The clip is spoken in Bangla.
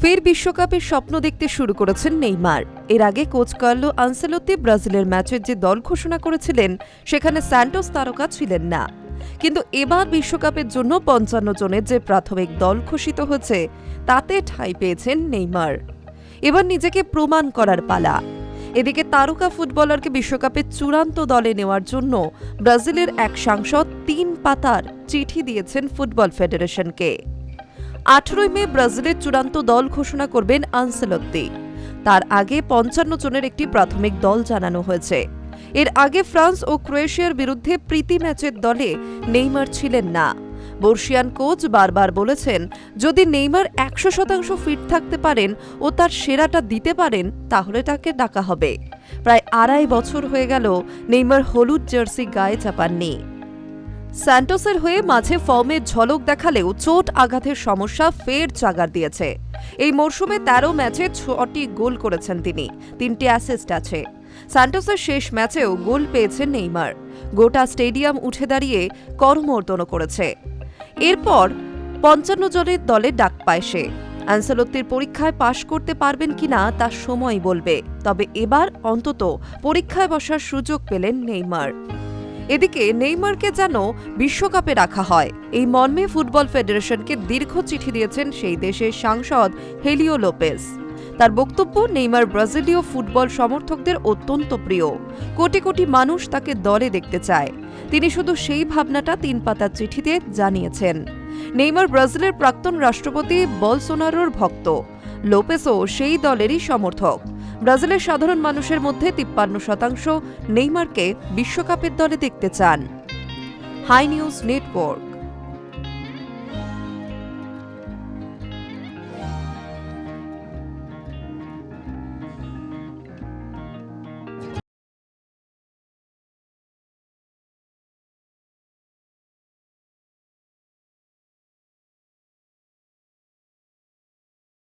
ফের বিশ্বকাপের স্বপ্ন দেখতে শুরু করেছেন নেইমার। এর আগে কোচ কার্লো আনসেলোত্তি ব্রাজিলের ম্যাচের যে দল ঘোষণা করেছিলেন সেখানে স্যান্টোস তারকা ছিলেন না। কিন্তু এবার বিশ্বকাপের জন্য ৫৫ জনের যে প্রাথমিক দল ঘোষিত হয়েছে তাতে ঠাঁই পেয়েছেন নেইমার। এবার নিজেকে প্রমাণ করার পালা। এদিকে তারকা ফুটবলারকে বিশ্বকাপের চূড়ান্ত দলে নেওয়ার জন্য ব্রাজিলের এক সাংসদ ৩ পাতার চিঠি দিয়েছেন ফুটবল ফেডারেশনকে। ১৮ মে ব্রাজিলের চূড়ান্ত দল ঘোষণা করবেন আনসেলোত্তি। তার আগে ৫৫ জনের একটি প্রাথমিক দল জানানো হয়েছে। এর আগে ফ্রান্স ও ক্রোয়েশিয়ার বিরুদ্ধে প্রীতি ম্যাচের দলে নেইমার ছিলেন না। বর্ষিয়ান কোচ বারবার বলেছেন, যদি নেইমার ১০০% ফিট থাকতে পারেন ও তার সেরাটা দিতে পারেন তাহলে তাকে ডাকা হবে। প্রায় ২.৫ বছর হয়ে গেল নেইমার হলুদ জার্সি গায়ে চাপাননি। স্যান্টোসের হয়ে মাঝে ফর্মের ঝলক দেখালেও চোট আঘাতের সমস্যা ফের জাগার দিয়েছে। এই মরশুমে ১৩ ম্যাচে ৬টি গোল করেছেন তিনি, ৩টি অ্যাসিস্ট আছে। স্যান্টোসের শেষ ম্যাচেও গোল পেয়েছেন নেইমার। গোটা স্টেডিয়াম উঠে দাঁড়িয়ে করমর্দনও করেছে। এরপর ৫৫ জনের দলে ডাক পায় সে। আনসেলোত্তির পরীক্ষায় পাশ করতে পারবেন কিনা তা সময় বলবে, তবে এবার অন্তত পরীক্ষায় বসার সুযোগ পেলেন নেইমার। এদিকে নেইমারকে যেন বিশ্বকাপে রাখা হয় এই মর্মে ফুটবল ফেডারেশনকে দীর্ঘ চিঠি দিয়েছেন সেই দেশের সাংসদ হেলিও লোপেজ। তার বক্তব্য, নেইমার ব্রাজিলীয় ফুটবল সমর্থকদের অত্যন্ত প্রিয়। কোটি কোটি মানুষ তাকে দলে দেখতে চায়। তিনি শুধু সেই ভাবনাটা ৩ পাতার চিঠিতে জানিয়েছেন। নেইমার ব্রাজিলের প্রাক্তন রাষ্ট্রপতি বলসোনারোর ভক্ত। লোপেজও সেই দলেরই সমর্থক। ব্রাজিলের সাধারণ মানুষের মধ্যে ৫৩% নেইমারকে বিশ্বকাপের দলে দেখতে চান। Hi News network.